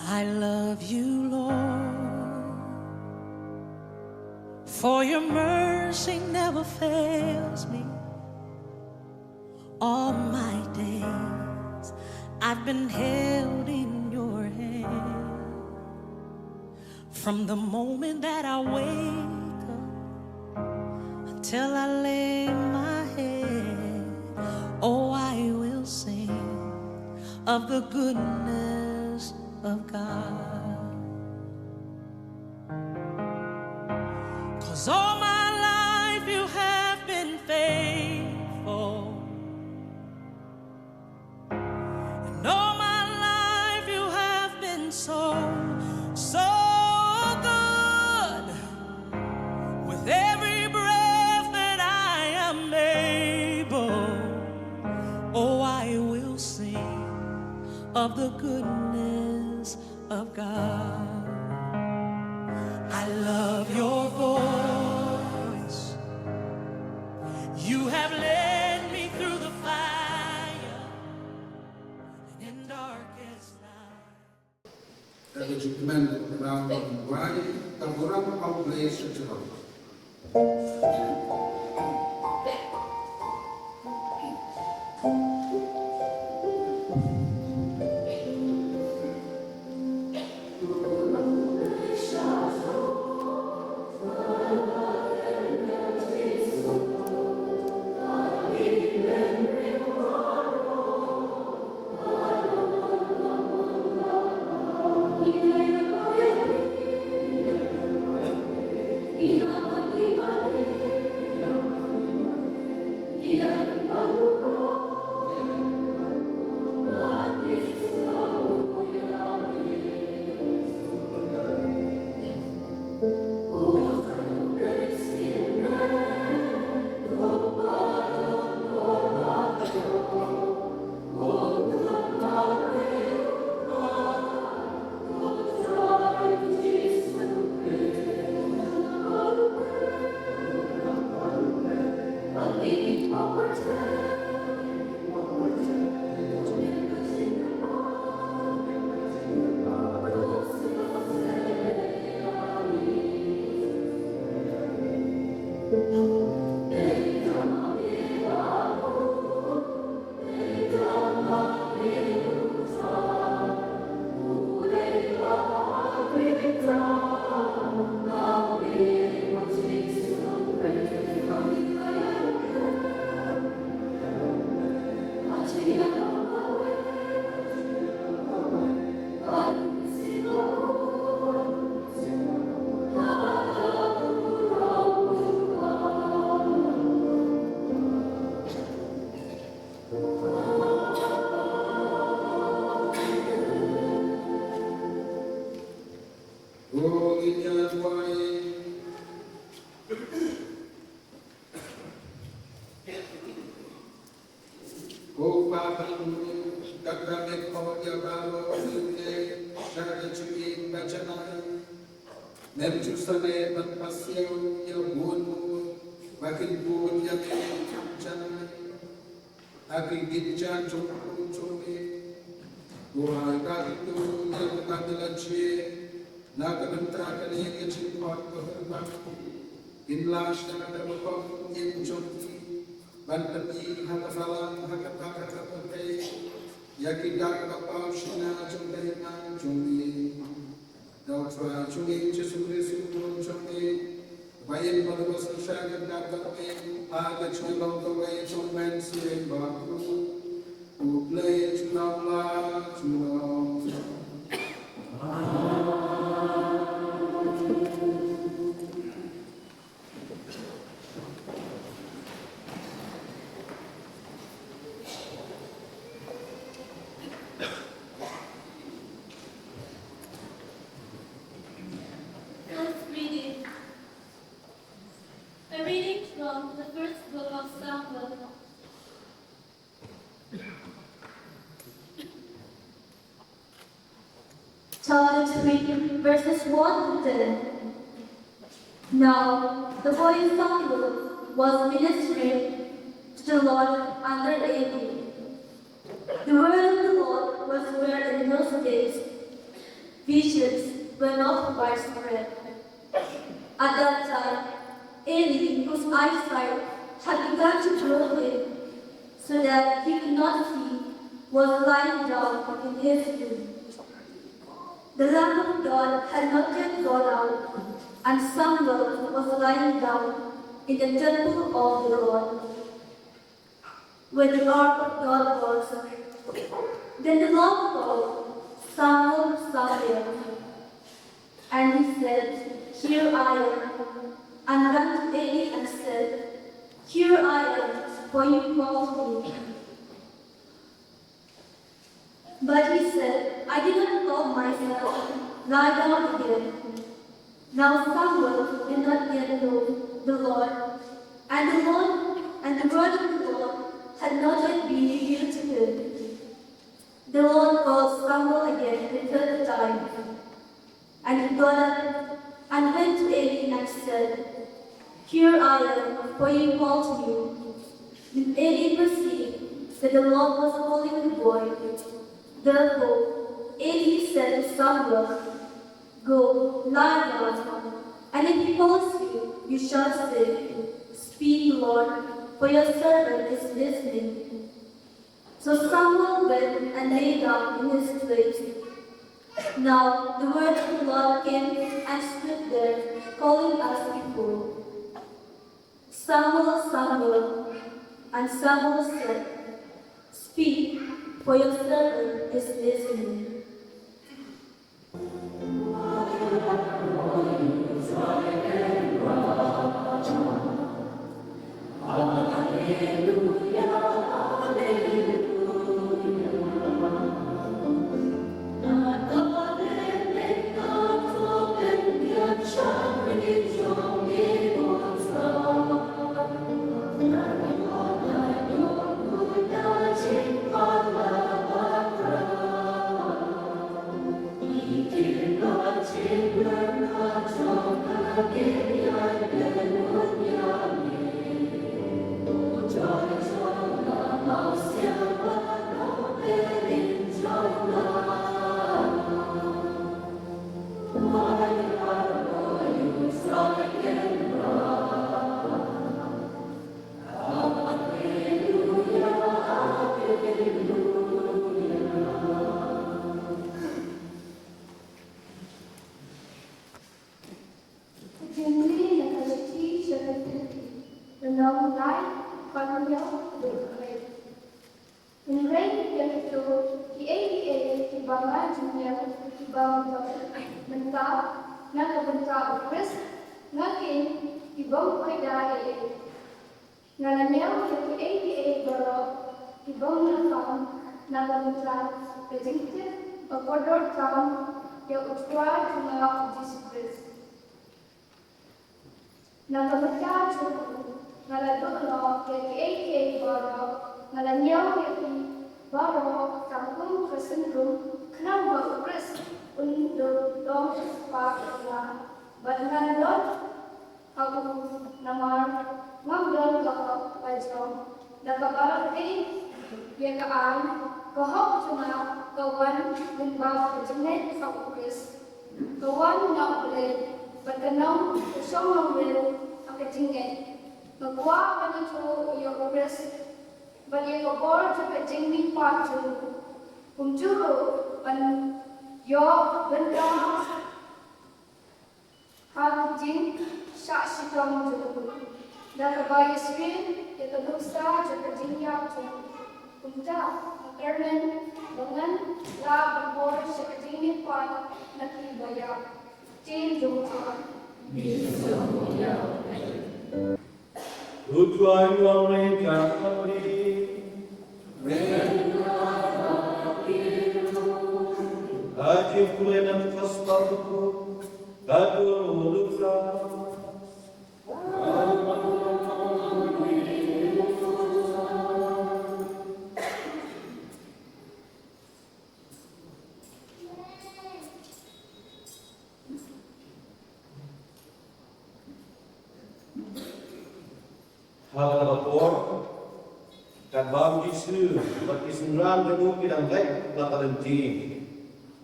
I love you, Lord, for your mercy never fails me. All my days I've been held in your hand. From the moment that I wake up until I lay my head, oh, I will sing of the goodness of God. 'Cause all my life you have been faithful, and all my life you have been so good. With every breath that I am able, oh, I will sing of the goodness of God. I love your voice. You have led me through the fire and in darkest night. Dat is het moment waar wij dan vooral al lezen te worden. A reading from the first book of Samuel. Chapter 3, verses 1 to 10. Now, the boy Samuel was ministering to the Lord under Eli. The word of the Lord was heard in those days. visions were not widespread. At that time, Eli, whose eyesight had begun to grow dim, so that he could not see, was lying down in his room. The Lamb of God had not yet gone out, and Samuel was lying down in the temple of the Lord, where the ark of God was. Then the Lord called, Samuel, Samuel. And he said, Here I am. And ran to Eli and said, Here I am, for you called me. But he said, I did not call myself, lie down again. Now Samuel did not yet know the Lord, and the word of the Lord had not yet been revealed to him. The Lord called Samuel again the third time, and he got up and went to Eli and said, Here I am, for you called me. Then Eli perceived that the Lord was calling the boy. Therefore, Eli said to Samuel, Go, lie down, and if he calls you, you shall say, Speak, Lord, for your servant is listening. So Samuel went and lay down in his place. Now the word of the Lord came and stood there, calling as before, Samuel, Samuel. And Samuel said, Speak, for your servant is listening.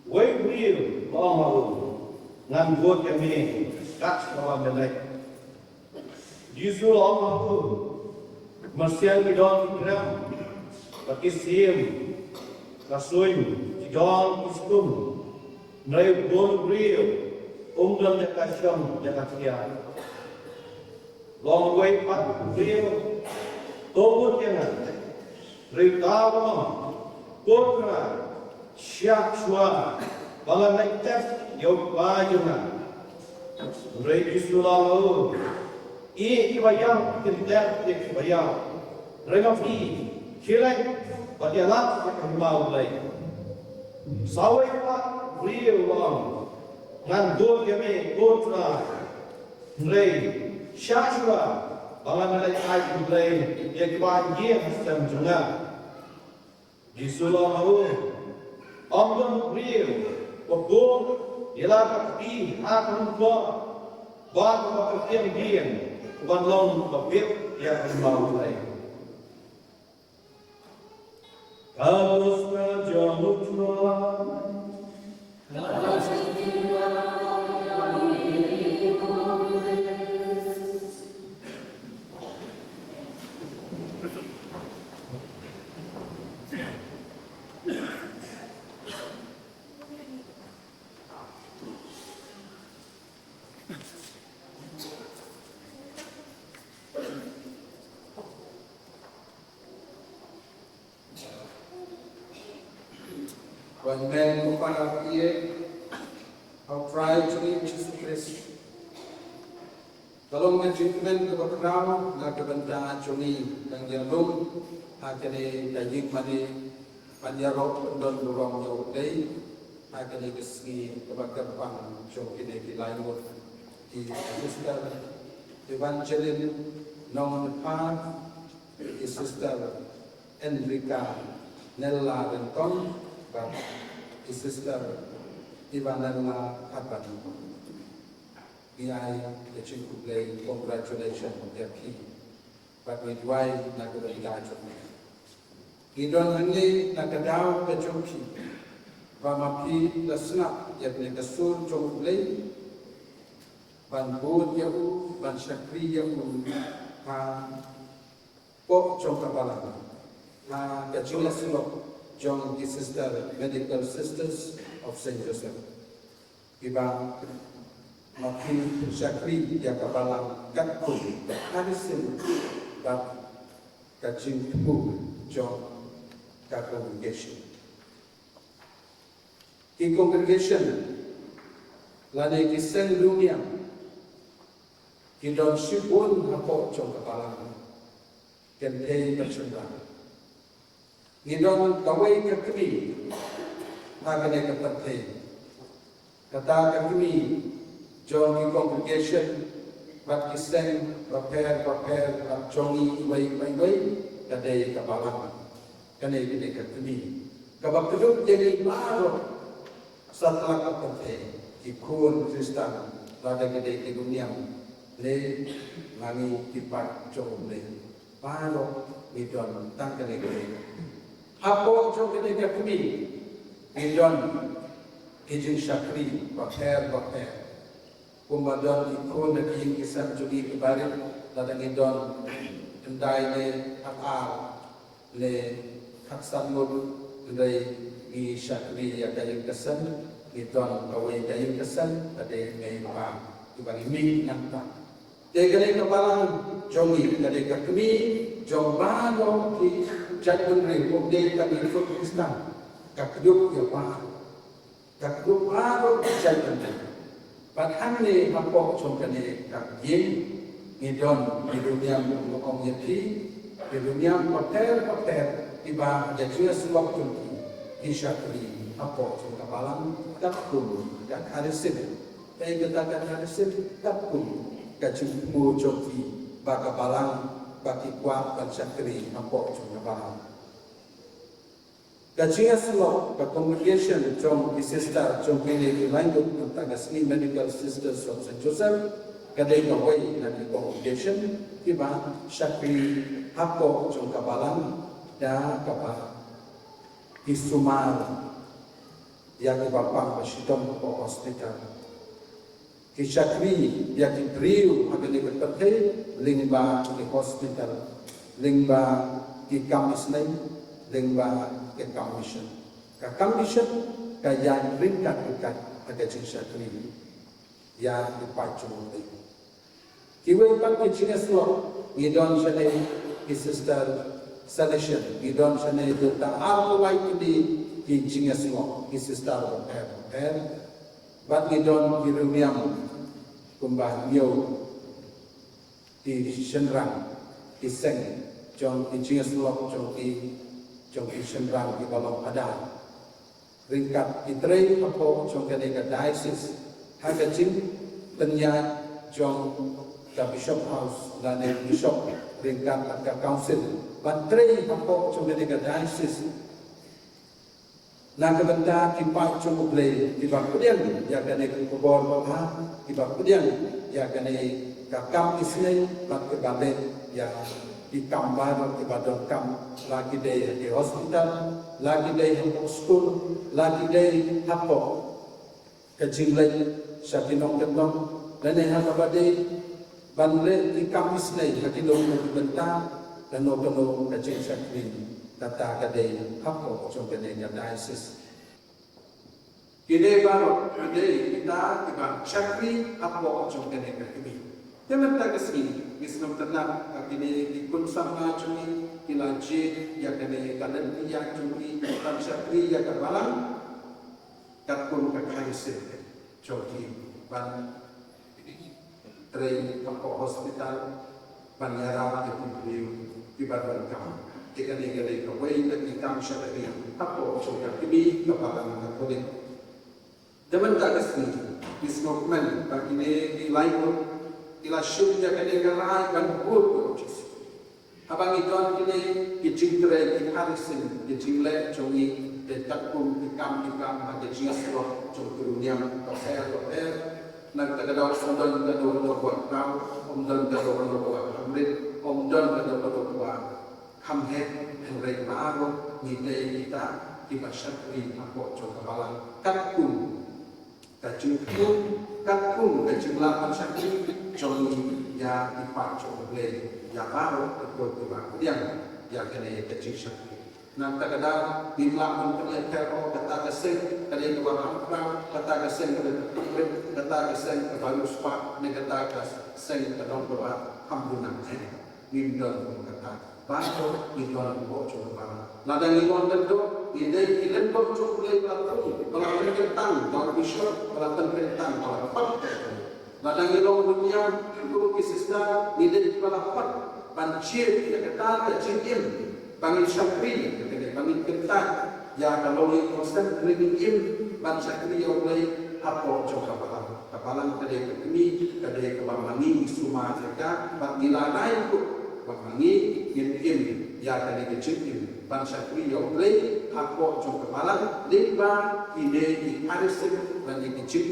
với real lo màu ngăn vua cái mình cắt lo bên đây Giêsu lo màu mà xem cái đó cái nào và cái xiêm cái suy cái đó cái sum nơi vua real dan dekat syam dekat tiada long way pat real tobut jangan ritawa kokra syak shua bangan nektes yau bajuna Regisulalo i bayang tinter dik bayang regafi kilai padialat mau lay sawai pat real long ngan do kami kotra rei shashwa bangan lay ai kulay yak bangi hasam junga Gisulalo Amdan real wabung ilakat di akan buat bahawa ketinggian bukan long babit yang mau lagi. Kalau saja mutwa, When men kepada ia, I'll try to reach Jesus Christ. Kalau menjadikan keberkahan dan kebentaan Joni dan Jalum, akhirnya daging mani panjarok dan dorong jauh day, akhirnya kesini keberkahan Joni di lainut di sister Evangeline non part di sister Enrica Nella Renton. But his sister Ivanella Kapan, the chief who played congratulations on their key, but with wife Nagada Gajo. Gidon Handi Nagadao Gajoki, Vamapi the snap, yet make a soul to play, Van Bod Yahu, Van Shakri Yahu, Pop Chokabala, Gajula Sinop. John, his sister, medical sisters of Saint Joseph. Iba makin Syakri dia kabalang katpun harisin bab kacing tubuh John ka congregation. Ki congregation lani kiseng dunia ki don sipun hapo John kabalang kentei bercanda. Ngidon kawai kekemi, nagane kapatay. Kata kekemi, join the congregation, but kiseng prepare, at jongi way, kaday kabalang, kanay gini kekemi. Kabagduduk jadi maro, satla kapatay, ikun Kristan, lada gede di dunia, le mangi tipak jom le, maro ngidon tangkane gede. Apa jom kita kami, Gideon, Kijin Syakri, Bakher, Kumadon ikon naging isang juli ibarit, ladang Gideon, endai le akal, le haksamud, endai i Syakri yang kayong kesan, Gideon kawai kayong kesan, tadi ngayon pa, ibang imig nangta. Tegale kapalang jongi dari kami jong bano di jadun ring de kami ikut Islam kakduk ya pa kakduk bano jadun padahal ni hapo jong kane kakyin ngidon di dunia mukong yati di dunia hotel iba jatuh sebab tu Syakri hapo jong kapalang kakduk dan harisin katakan harisin kakduk kacung joki baka balang baki kuat dan Syakri nampak cuma balang. Kacungan semua ke congregation jom sister jom kini lanjut tentang seni medical sisters of Saint Joseph kadai kawai nanti congregation tiba Syakri hapo jom kabalang dan kapal isumar yang ibapang basidom po hospital. Kisakri yang ibriu agani berpete lingba di hospital, lingba di kamisnai, lingba di commission. Ka commission kaya ringkat dekat agak kisakri yang dipacu oleh. Kiwai pan kichingas lo, gidon siya ni sister Salesian, gidon siya ni Dr. Arwai kini kichingas lo, ni sister Roper. Bat gidon kirumiam kumbah yo di senrang di seng jong kichingas lo jong ki senrang di balong ada. Ringkat itrei apo jong kanega diocese hagacing tenya jong the Bishop House, the Bishop ringkat at the Council. Bantrei apo jong kanega diocese nagabanda kipa jong ublay ibang kudian ya kanega kubor bapa ibang kudian ya kanega kakam isnay bat kebabe ya di kambar ibadon kam lagi di hospital lagi di school lagi di apo kejinglay sa kinong-kinong dan yang habade banle di kamis nay hakilong benta dan no kejing sakri kata kade hapo jong kene diocese kide baro kide kita tiba sakri hapo jong kene kami jangan tak kesini misnom tenang kini di kunsama jumi kilaje ya kene kaden ya jumi tan sakri ya kabalang katkun kakhaise jogi ban train ke hospital banyara itu beliau tiba-tiba kamu jika dia kawai lagi kamu syariah apa coba ini kepada katolik zaman tak kesini bismokman bagi ni lain ila syurga kene garai kan buat proses abang idon kini kicingre kiharisin kicingre jongi detakkum ikam ada jiasro jong dunia toher nagtagadaw omdon kadoro buat kau omdon kadoro buat amrit omdon kadoro buat kamhet henry maaro ngide kita kibasakri apo jong kabalang katkun katkun kajinglapan sakri jong ya ipaco ble ya maaro kedua yang ya kene kajing sakri nagtagadaw bimla pun teror kata keseng kali dua kampung kata keseng kata keseng kebalus pak negata keseng kedong doa hambunan ngindon kata baso ngindon bocor bang ladang ngindon tendo ide ilen bocor mulai pelakon pelakon kentang kalau bishop pelakon kentang kalau apa ladang ngindon dunia guru kisista ide pelakon bancir kata kecil bangin syakri bangin kentang ya kalau ini konsep ringin ban syakri yang mulai apa coba kapalan kadai kami kadai kebamangi suma mereka bagi lain pun bamangi in ya kadai kecil ban syakri yang mulai apa coba kapalan limba ide di arisin bagi kecil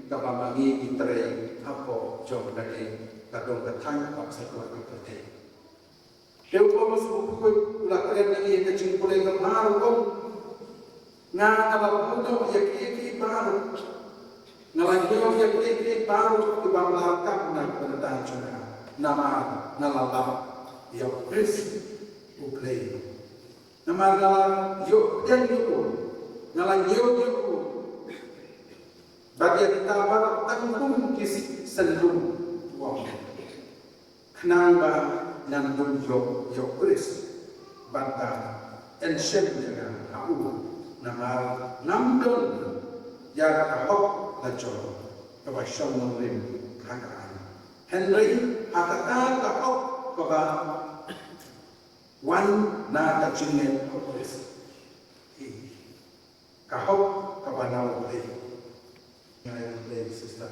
kebamangi itere apa coba kadai kadang ketang paksa keluarga kadai eu posso buku ulah keren ini kecil boleh kemaru kau ngah kalau punya ya baru ngalanjut ya baru di bawah lakam nak bertahan juga nama nalalam ya pres uplay nama nalar yo dan yo ngalanjut yo bagi kita baru tanggung kisi selum wah kenapa nandun yo pres banta ensyep dengan aku nama nandun ya kahok lacor kebasyam nurim kakaan Henry akata kahok kaba wan na kacingen pres kahok kaba naw play sister.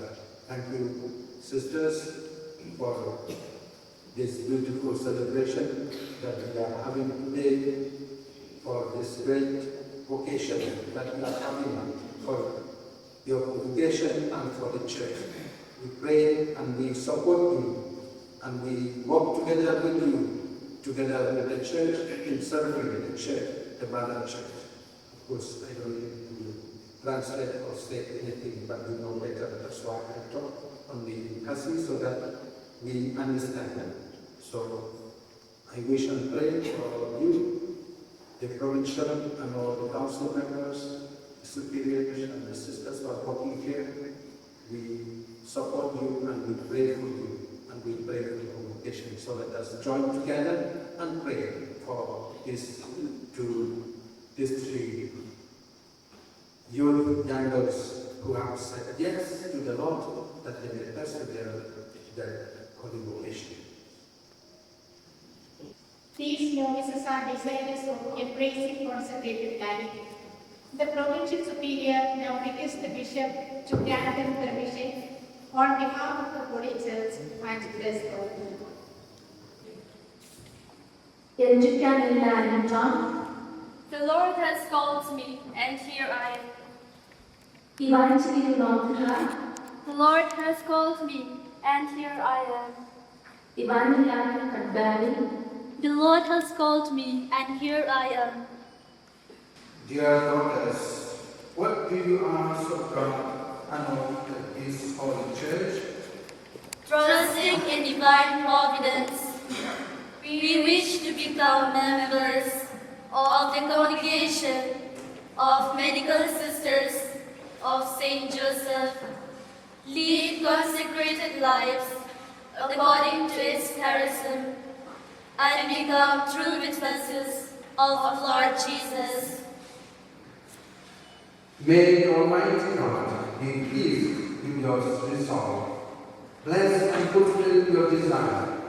Thank you sisters for this beautiful celebration that we are having today for this great occasion that we are having for your congregation and for the church. We pray and we support you and we work together with you, together with the church, in serving the church, the mother church. Of course, I don't need to translate or say anything, but you know better. That's why I talk only in Kasi so that we understand them. So I wish and pray for you, the provincial and all the council members, the superiors and the sisters who are working here. We support you and we pray for you and we pray for the congregation. So let us join together and pray for these three youth young girls who have said yes to the Lord, that they may persevere their holy vocation. These novices are desirous of embracing consecrated life. The provincial superior now requests the bishop to grant them permission on behalf of the Holy Church and bless them. The Lord has called me, and here I am. The Lord has called me, and here I am. The Lord has called me, and here I am. Dear daughters, what do you ask of God and of His holy church? Trusting in divine providence, we wish to become members of the Congregation of Medical Sisters of Saint Joseph, lead consecrated lives according to its charism, and become true witnesses of Lord Jesus. May Almighty God be pleased with your resolve. Bless and fulfill your desire.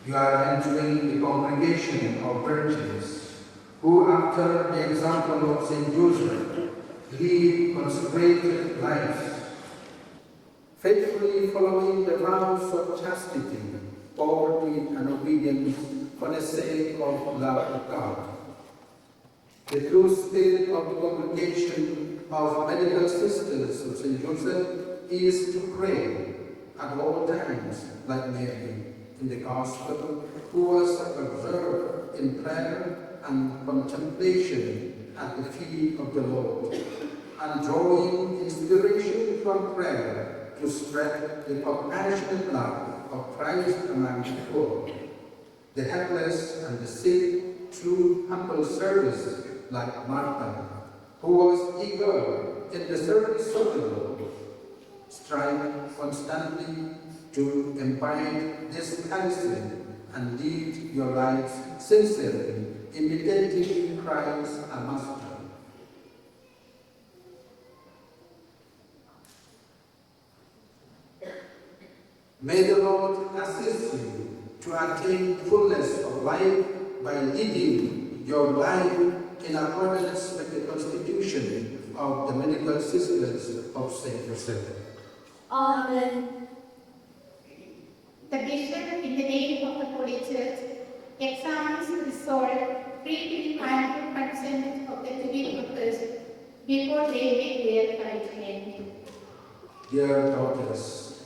You are entering the congregation of virgins, who after the example of Saint Joseph lead consecrated lives, faithfully following the vows of chastity, poverty, and obedience for the sake of love of God. The true spirit of the congregation of medical sisters of St. Joseph is to pray at all times, like Mary in the Gospel, who was observed in prayer and contemplation at the feet of the Lord, and drawing inspiration from prayer to spread the compassionate love of Christ among the poor, the helpless, and the sick through humble service, like Martha, who was eager in the service of the Lord. Strive constantly to imbibe this charism and lead your lives sincerely, imitating Christ our Master. May the Lord assist you to attain fullness of life by leading your life in accordance with the constitution of the medical sisters of St. Joseph. Amen. The bishop, in the name of the Holy Church, examines the soul, free will and consent of the living workers before they make their right end. Dear daughters,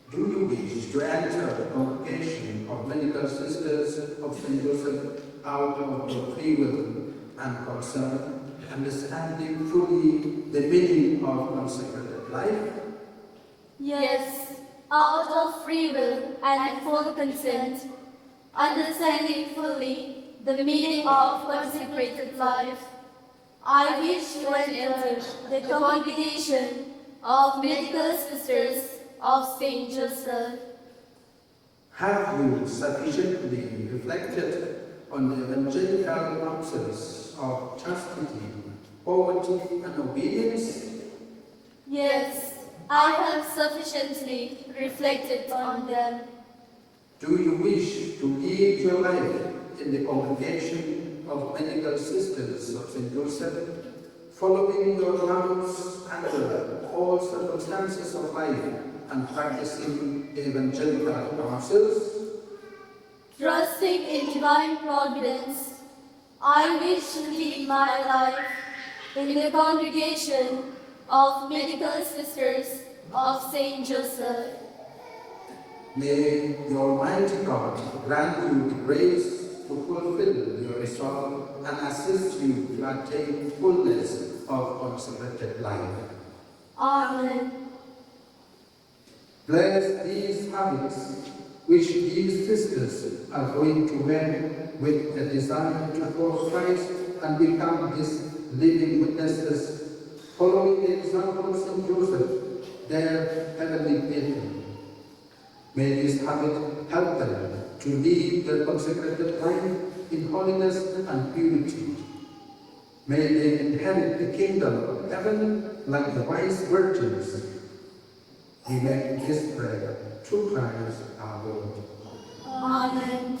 do you wish to enter the congregation of medical sisters of St. Joseph out of your free will and concern, understanding fully the meaning of consecrated life? Yes, out of free will and full consent, understanding fully the meaning of consecrated life, I wish to enter the congregation of medical sisters of Saint Joseph. Have you sufficiently reflected on the evangelical counsels of chastity, poverty, and obedience? Yes, I have sufficiently reflected on them. Do you wish to lead your life in the congregation of medical sisters of St. Joseph, following your vows under all circumstances of life and practicing the evangelical counsels? Trusting in divine providence, I wish to lead my life in the congregation of medical sisters of Saint Joseph. May the Almighty God grant you the grace to fulfill your resolve and assist you to attain fullness of consecrated Amen. Bless these habits which these sisters are going to wear with the desire to follow Christ and become His living witnesses, following the example of St. Joseph, their heavenly patron. May this habit help them to lead their consecrated life in holiness and purity. May they inherit the kingdom of heaven like the wise virgins. We make this prayer through Christ our Lord. Amen.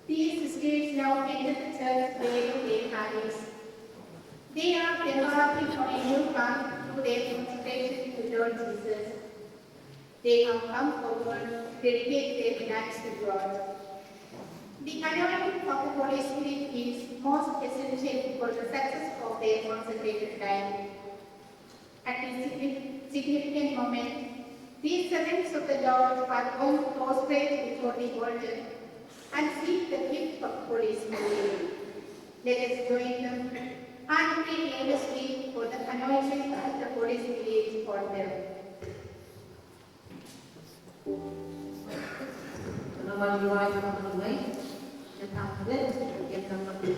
These sisters now enter the church wearing their habits. They are preparing for a new path through their consecration to Lord Jesus. They have come forward to dedicate their lives to God. The anointing of the Holy Spirit is most essential for the success of their consecrated life. At this significant moment, these servants of the Lord are going to prostrate before the altar and seek the gift of Holy Spirit. Let us join them and pray earnestly for the anointing of the Holy Spirit for them. Nama jiwa yang ramai, yang tampil, yang tampil.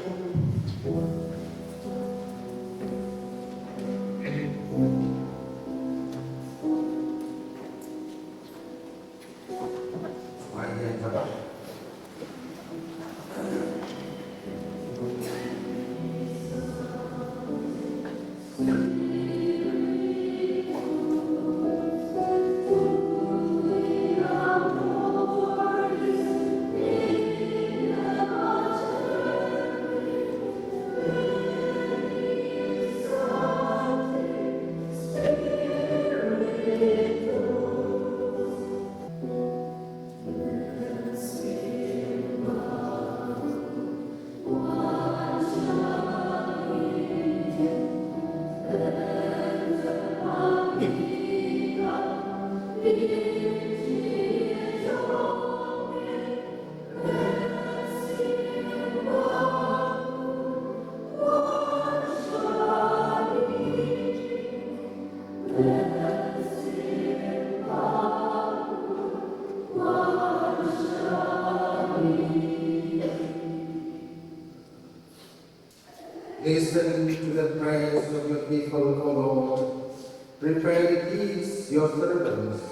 Listen to the prayers of your people, O Lord. Prepare these, your servants,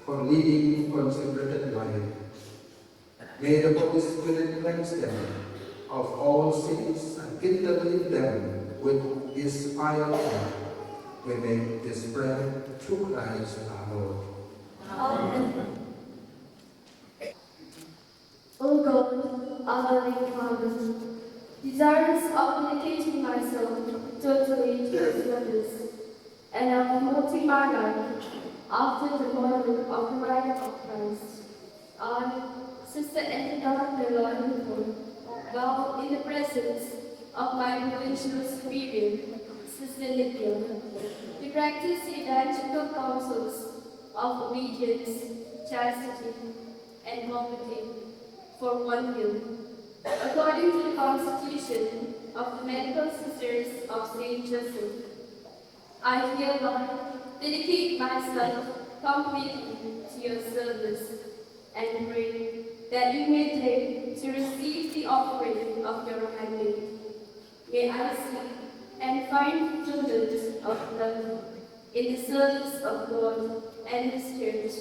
for leading consecrated life. May the Holy Spirit cleanse them of all sins and kindle them with His fire. We make this prayer through Christ our Lord. Amen. O God, our loving Father, desirous of dedicating myself totally to your service, and of promoting my life after the model of the life of Christ, I, Sister Entina Meloy, vow in the presence of my provincial superior, Sister Lydia, to practice the evangelical counsels of obedience, chastity, and poverty for 1 year, according to the Constitution of the Medical Sisters of St. Joseph. I hereby dedicate myself completely to your service and pray that you may take to receive the offering of your handmaid. May I see and find fulfillment of love in the service of God and His Church,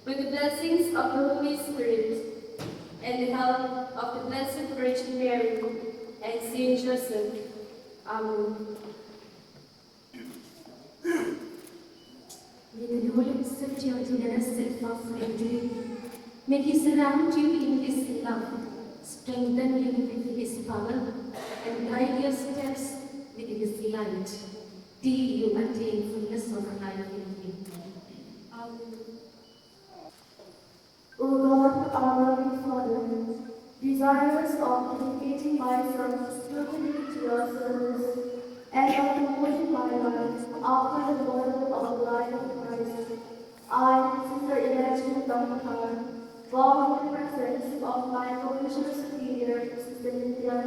with the blessings of the Holy Spirit and the help of the Blessed Virgin Mary and Saint Joseph. Amen. May the Lord accept your generous self-offering. May He surround you in His love, strengthen you with His power, and guide your steps with His light, till you attain fullness of life in Him. Amen. O Lord, our loving Father, desirous of dedicating myself totally to your service and of promoting my life after the model of the life of Christ, I, Sister Evangeline Dhammakar, vow in the presence of my provincial superior, Sister Nitya,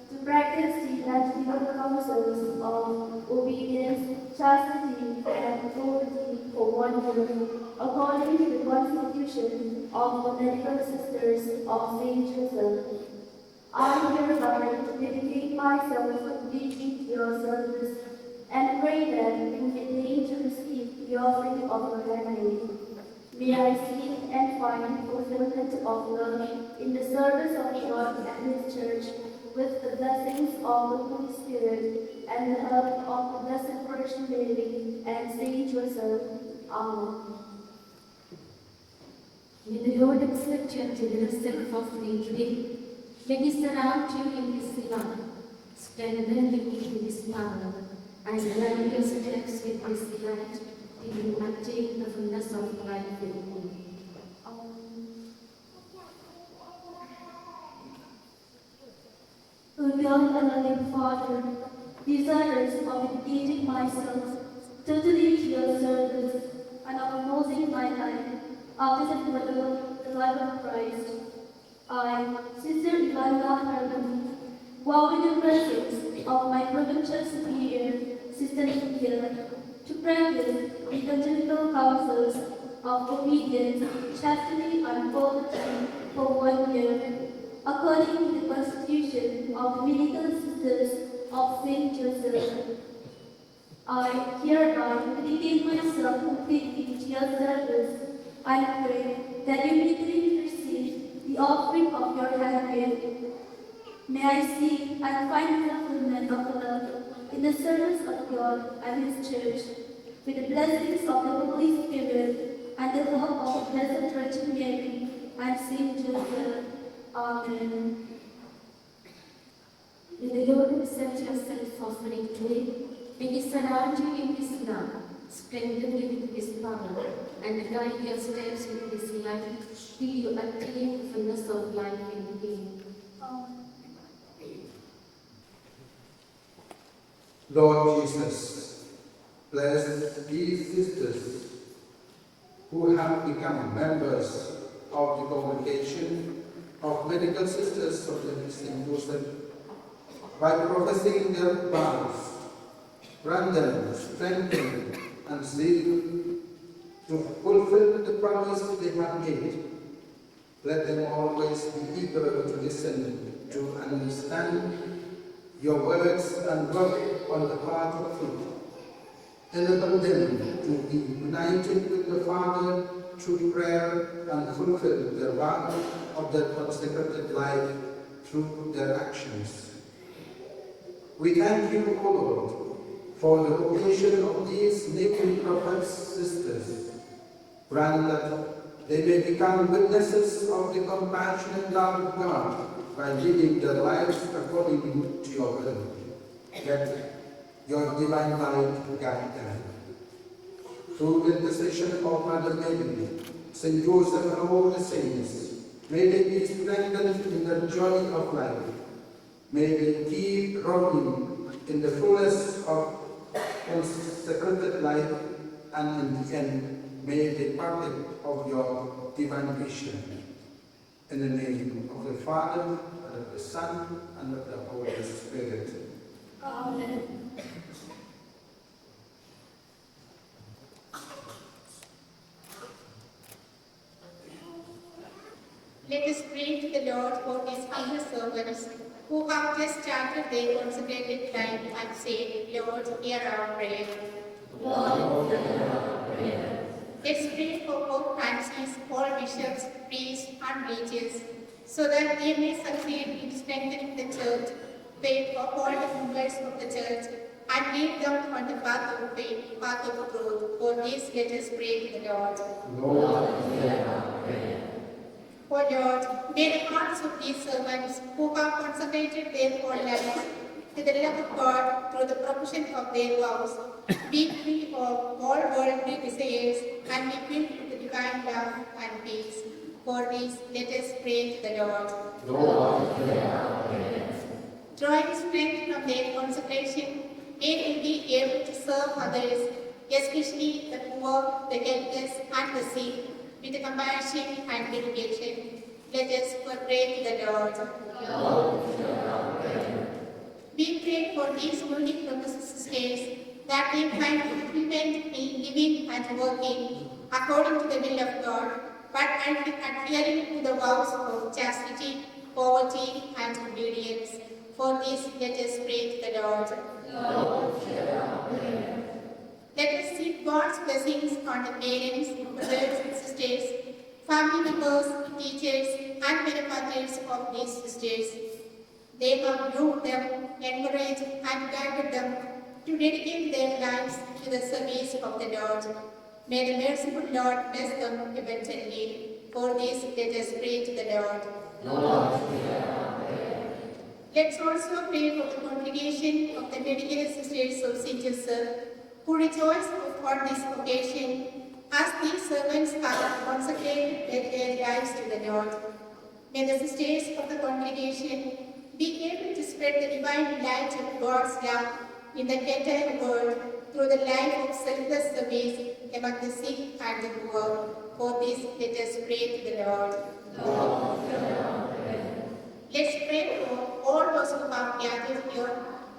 to practice the natural counsels of obedience, chastity, and poverty for 1 year, according to the Constitution of the Medical Sisters of St. Joseph. I hereby dedicate myself completely to your service and pray that you may deign to receive the offering of your handmaid. May I seek and find fulfillment of love in the service of God and His Church, with the blessings of the Holy Spirit and the help of the Blessed Virgin Mary and Saint Joseph. Amen. May the Lord accept your generous self-offering today. May He surround you in His love, strengthen you with His power, and guide your steps with His light, till you attain the fullness of life in Him. O God and loving Father, desirous of dedicating myself totally to your service and of promoting my life after the model the life of Christ, I, Sister Ivana Harmony, vow in the presence of my provincial superior, Sister Nitya, to practice the evangelical counsels of obedience, chastity, and poverty for 1 year, according to the Constitution of the Medical Sisters of St. Joseph. I hereby dedicate myself completely to your service and pray that you may receive the offering of your handmaid. May I seek and find fulfillment of love in the service of God and His Church, with the blessings of the Holy Spirit and the help of the Blessed Virgin Mary and Saint Joseph. Amen. May the Lord accept your self-offering today. May He surround you in His love, strengthen you with His power, and guide your steps with His light, till you attain the fullness of life in Him. Lord Jesus, bless these sisters who have become members of the congregation of Medical Sisters of the St. Joseph by professing their vows. Grant them strength and zeal to fulfill the promise they have made. Let them always be eager to listen, to understand your words and work on the path of truth. Enable them to be united with the Father through prayer and fulfill their vow of their consecrated life through their actions. We thank you, O Lord, for the vocation of these new prophets sisters. Grant that they may become witnesses of the compassionate love of God by living their lives according to your will. Let your divine light guide them. Through the intercession of Mother Mary, Saint Joseph and all the saints, may they be strengthened in the joy of life. May they keep growing in the fullness of consecrated life, and in the end, may they partake of your divine vision. In the name of the Father, and of the Son, and of the Holy Spirit. Amen. Let us pray to the Lord for his humble servants who have just started their consecrated life and say, Lord, hear our prayer. Lord, hear our prayer. Let's pray for Pope Francis, all bishops, priests, and religious, so that they may succeed in strengthening the church, faith of all the members of the church, and lead them on the path of faith, path of truth. For this, let us pray to the Lord. Lord, Hear our prayer. O Lord, may the hearts of these servants who have consecrated their whole lives to the love of God through the profession of their vows be free of all worldly desires and be filled with the divine love and peace. For this, let us pray to the Lord. Lord, Hear our prayer. Drawing strength from their consecration, may they be able to serve others, especially the poor, the helpless, and the sick, with compassion and dedication. Let us pray to the Lord. Lord, hear our prayer. We pray for these holy sisters that they find fulfillment in living and working according to the will of God, but adhering to the vows of chastity, poverty, and obedience. For this, let us pray to the Lord. Lord, hear our prayer. Let us seek God's blessings on the parents, brothers and sisters, family members, teachers, and benefactors of these sisters. They have groomed them, encouraged, and guided them to dedicate their lives to the service of the Lord. May the merciful Lord bless them abundantly. For this, let us pray to the Lord. Lord, hear our prayer. Let's also pray for the congregation of the dedicated sisters of St. Joseph, who rejoice upon this occasion as these servants have consecrated their lives to the Lord. May the sisters of the congregation be able to spread the divine light of God's love in the entire world through the life of selfless service among the sick and the poor. For this, let us pray to the Lord. Lord, hear our prayer. Let's pray for all those who have gathered here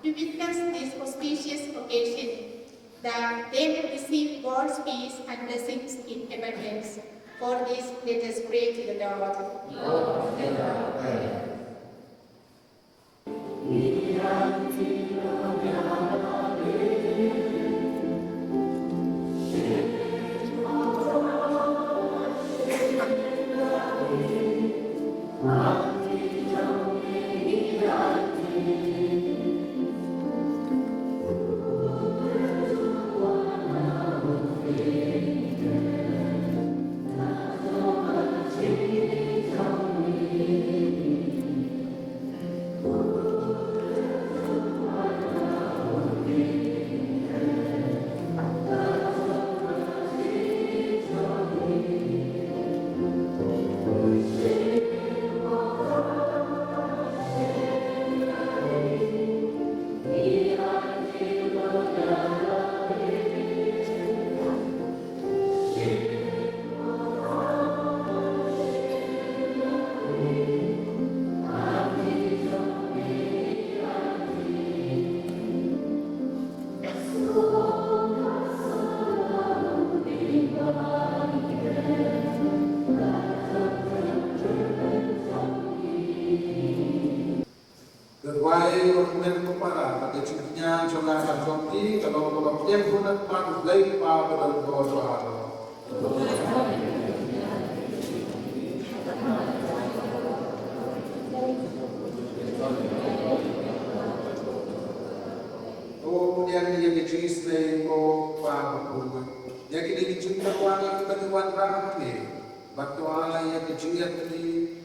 to witness this auspicious occasion, that they may receive God's peace and blessings in abundance. For this, let us pray to the Lord. Lord, hear our prayer. Berwai dokumen kepala pada ciknya jonga kantopi kalau kalau dia guna plan lagi pa pada bawah. Oh dia yang dijenis le ko pa buku. Dia kini dicinta wangi kenuan rahmi. Batuala yang dicinta di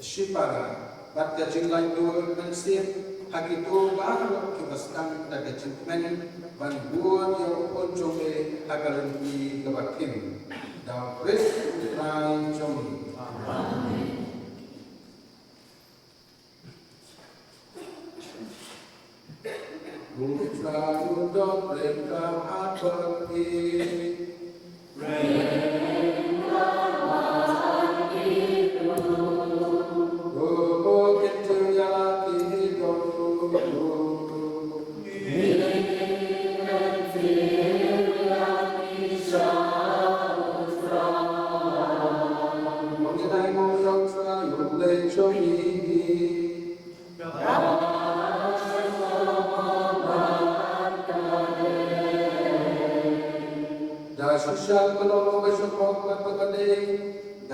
Shipara. Batka jinglai dua manusia, hak itu baru kebaskan dari cintamen, bantuan yang pojok agar lebih kebakin. Dan Kristus Tuhan Jomli. Amin. Bukan untuk mereka apa ini.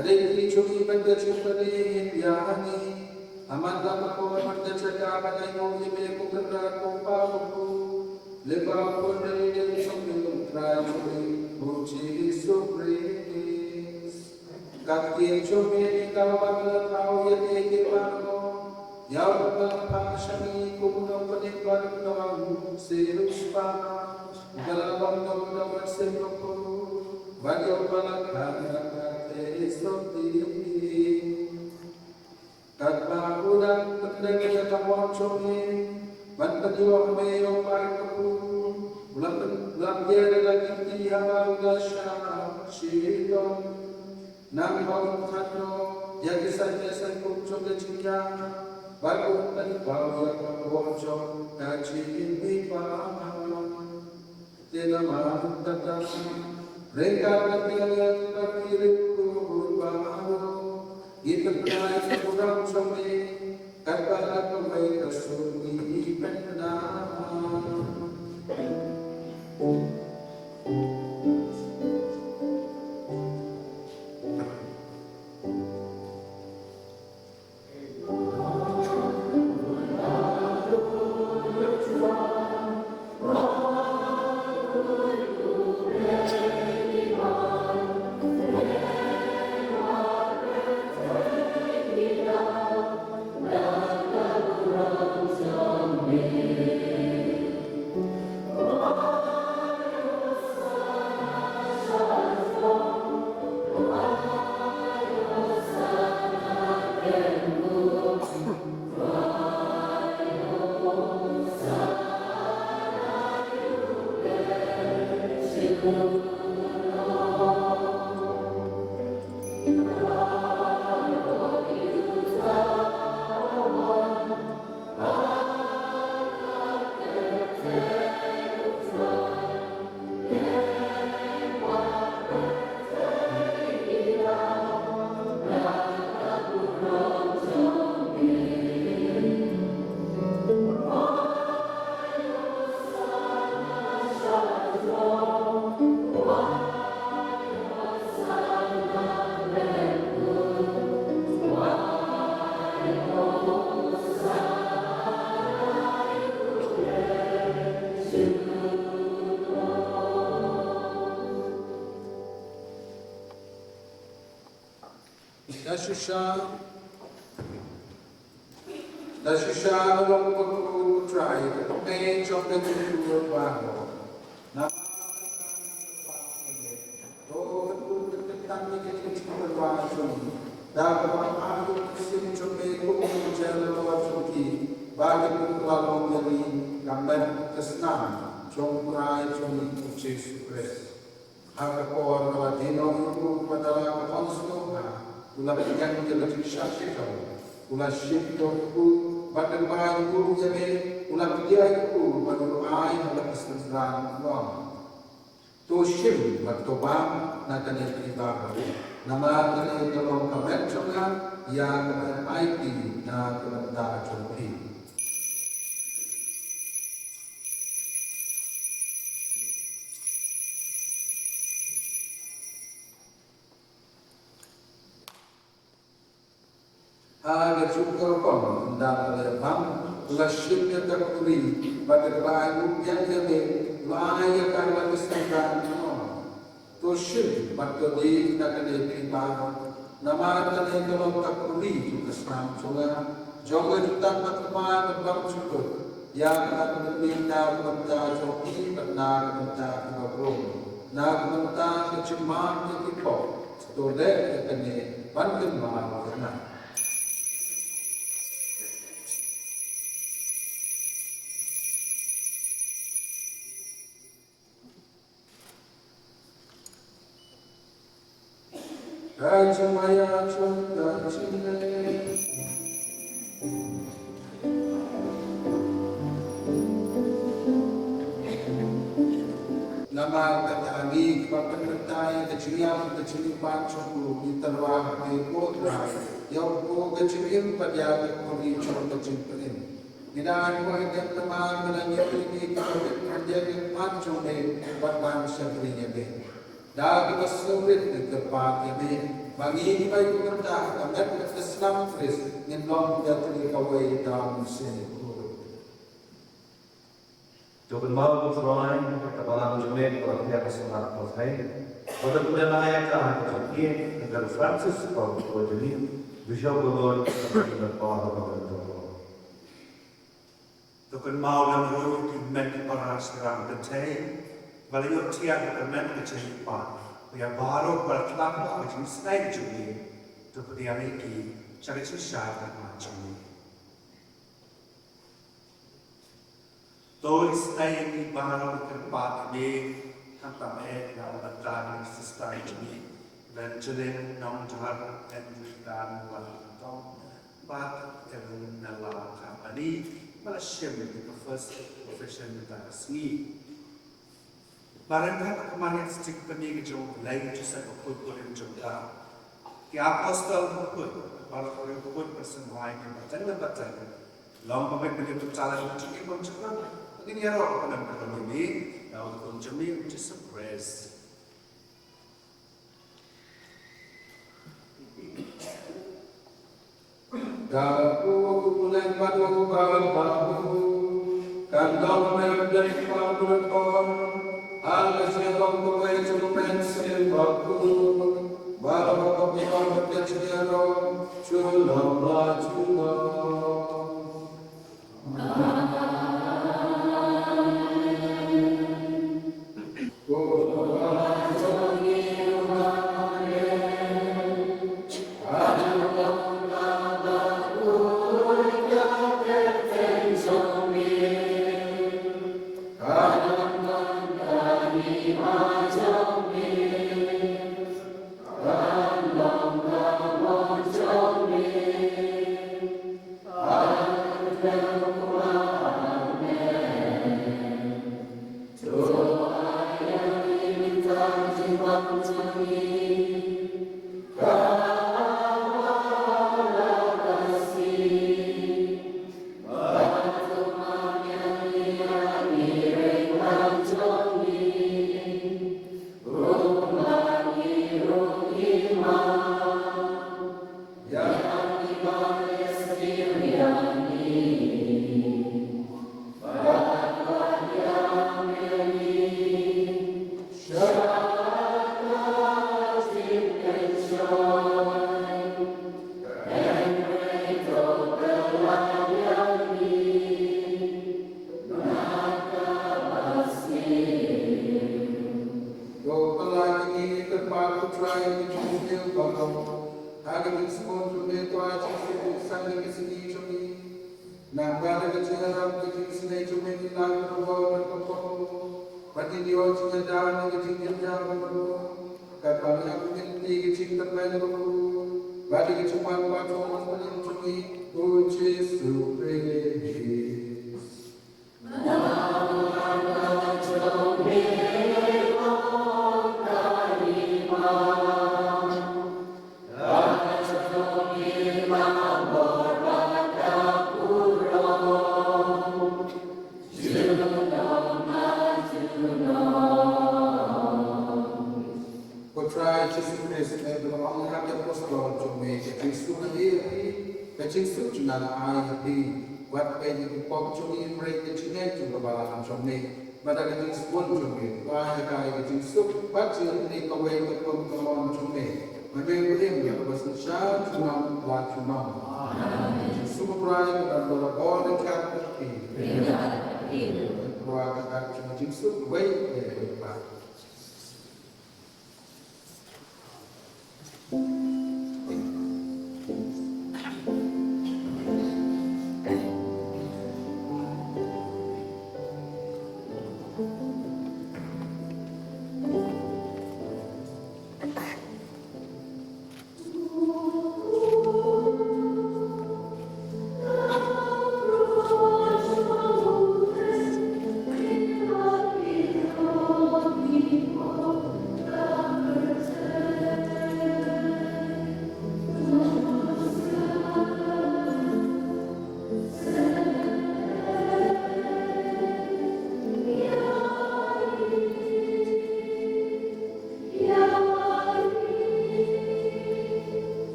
Kadai cumi benda cipani biani aman lama ko benda cakap pada yang lebih ko kena ko pau lepas ko dari dia cumi terakhir puji surprise kaki cumi kau benda tahu yang dia panu yang benda shami ko no penikmat no seruspa dalam benda bersembunyi bagi orang Kata udang pendek kawan cumi, bantu orang meyong parku, bulan dia lagi tiada ugasha sidon, nam bau kado, jadi saja kucing kecilnya, baru tadi bawa bocor kaji ini paham, tidak mahu datang, mereka berpilihan berpilih baharu. Itu kaya kurang sampai kata kembali kesuni benar. La shisha long ko try the pain of the good wow. Na to the tammi ke chikul wa chumi. Da ba alu sim chumi ko jelo wa chumi. Ba ke ko long yali gamban kesna chomrai chumi uchi supres. Ha ko wa dino ko padala ko onsu Ula yang menjadi syakir, ula syakir ku, pada bahan ku jadi, ula dia ku, pada air ula kesenangan Allah. Tu syim, pada bang, nak kena ibadah. Nama kena tolong kawan cakap, yang IT, nak kena dah cakap. Ada cukup pun dalam bang, ulasnya terkuri pada bahan yang jadi, layak kalau disenggah. Tu syim, pada dia nak kena ibadah. Nama kena tolong terkuri tu kesenam juga. Jangan kita berteman berbang cukup. Yang akan meminta kepada joki, benar kepada keberom. Nak kepada kecemaan yang kita. Setelah kena bantu mahu kena. Rajamaya Chunda Chinde Nama kata Ami Bapak Kertai Kecilian Kecilipan Chokku Diterwah Mai Potra Yang Ku Kecilim Pada Kekuri Chokku Kecilipan Nidaan Ku Hidap Teman Menanya Ini Kekuri Kerja Pancung Bapak Syafrinya Dah kita sulit ke tempat ini, Mangi baik kerja, kami Islam fresh, nilong jatuh kawai dalam sini. Jauh mau bersoalan, kepala jumet kalau dia kesenangan posai, pada bulan ayat jadi agar Francis kalau jadi bisa berdoa berdoa berdoa. Tukun mau lam ru ki men para sekarang detai, balik tiang ke men ke cepat. Ya baru berkelak macam snack juga, tu dia lagi cari susah macam ni. Tu snack ni baru terpat ni, kata yang berjalan sesuai ini, dan jadi nom jar dan waltong, bat evun nala kapani, malaysia menjadi first profession kita sini. Barangkali kemarin sedikit kami kejauh lagi juga berkumpul yang juga. Ki apostol berkumpul, kalau berkumpul persembahan yang berjalan. Lalu pemain begitu jalan juga mencuri. Begini ya roh pada malam ini, lalu kunjungi untuk surprise. Aku bulan madu baru, kandang menjadi pahlawan. Alas yang kau boleh cuman silapku, baru kau biar berjaya culam.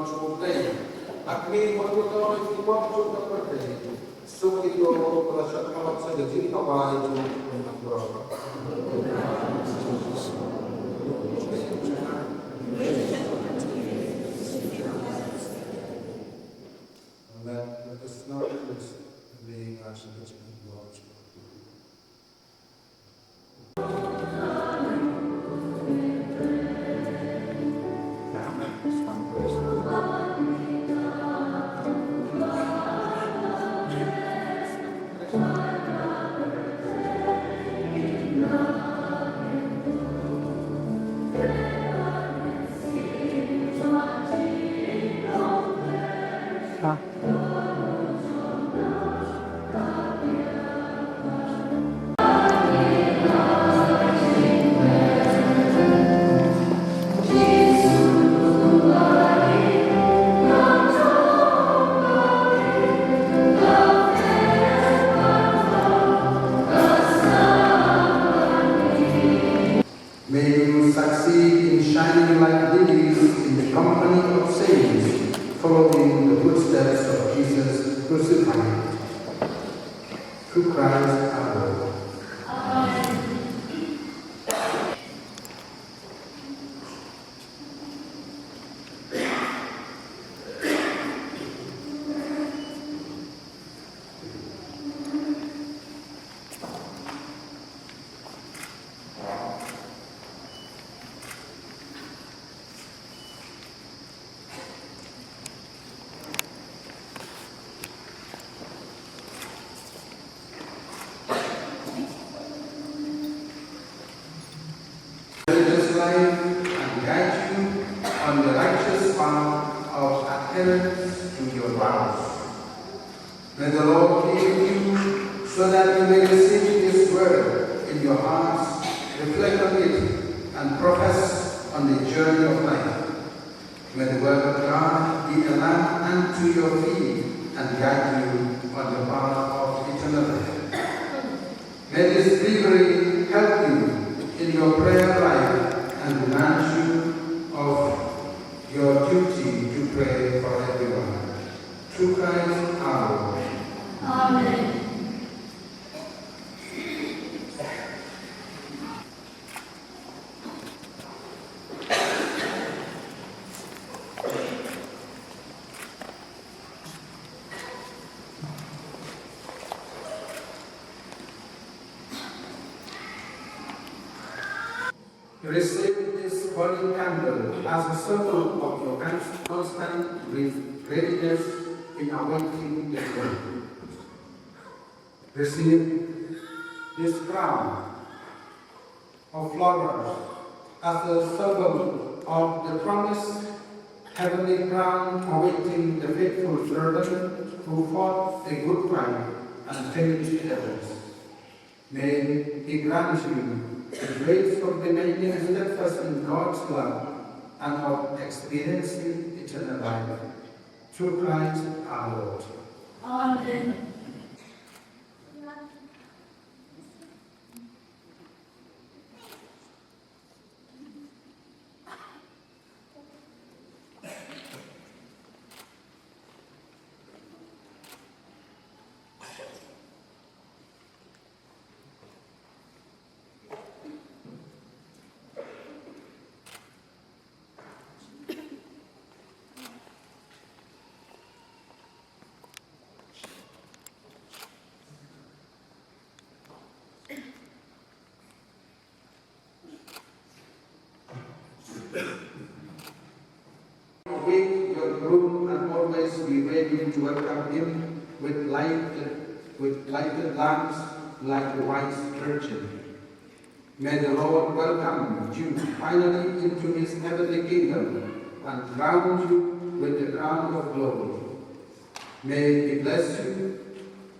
Chukay. At may magkakaroon ng iwag Chukay birthday. So ito, prasya kalap sa gajin kaway Chukay ng Bro. Let us not being actually watch. May you succeed in shining like lilies in the company of saints, following the footsteps of Jesus crucified. Through Christ our Lord. Religious life and guide you on the righteous path of adherence to your vows. May the Lord be with you so that you may receive His word in your hearts, reflect on it, and profess on the journey of life. May the word of God be a lamp unto your feet and guide you on the path of eternal life. May this breviary help you in your prayer life and remind you of your duty to pray for everyone. Through Christ our Lord. Amen. Receive this burning candle as a symbol of your constant readiness in awaiting the Lord. Receive this crown of laurel as a symbol of the promised heavenly crown awaiting the faithful servant who fought a good fight and finished the race. May He grant you the grace of remaining steadfast in God's love and of experiencing eternal life. Through Christ our Lord. Amen. Await your groom and always be ready to welcome him with lighted lamps like a wise virgin. May the Lord welcome you finally into His heavenly kingdom and crown you with the crown of glory. May He bless you,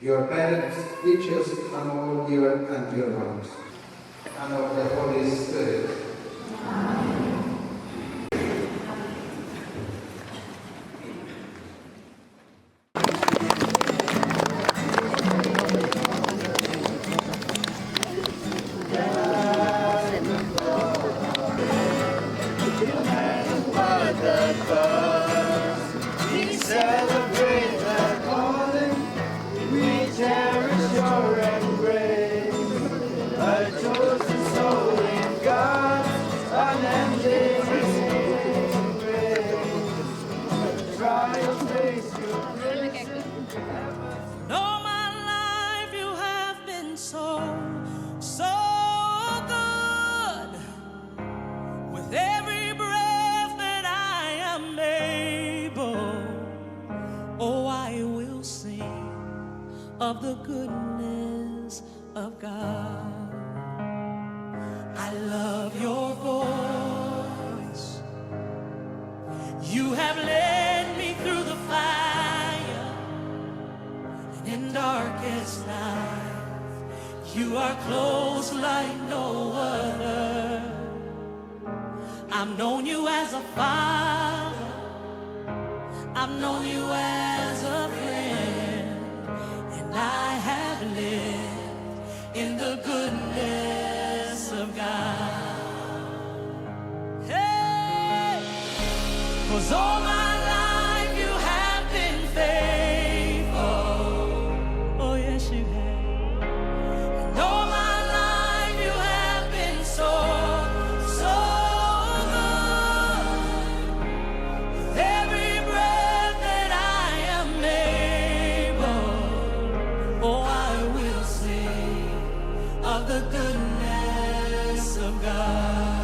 your parents, teachers, and all your and your ones, and of the Holy Spirit. the first. God. I love your voice. You have led me through the fire and in darkest night. You are close like no other. I've known you as a father. I've known you as a friend, and I have lived in the goodness of God. Hey, 'cause all my life you have been faithful. Oh yes, you have. And all my life you have been so, so good. With every breath that I am able, oh, I will sing of the goodness of God.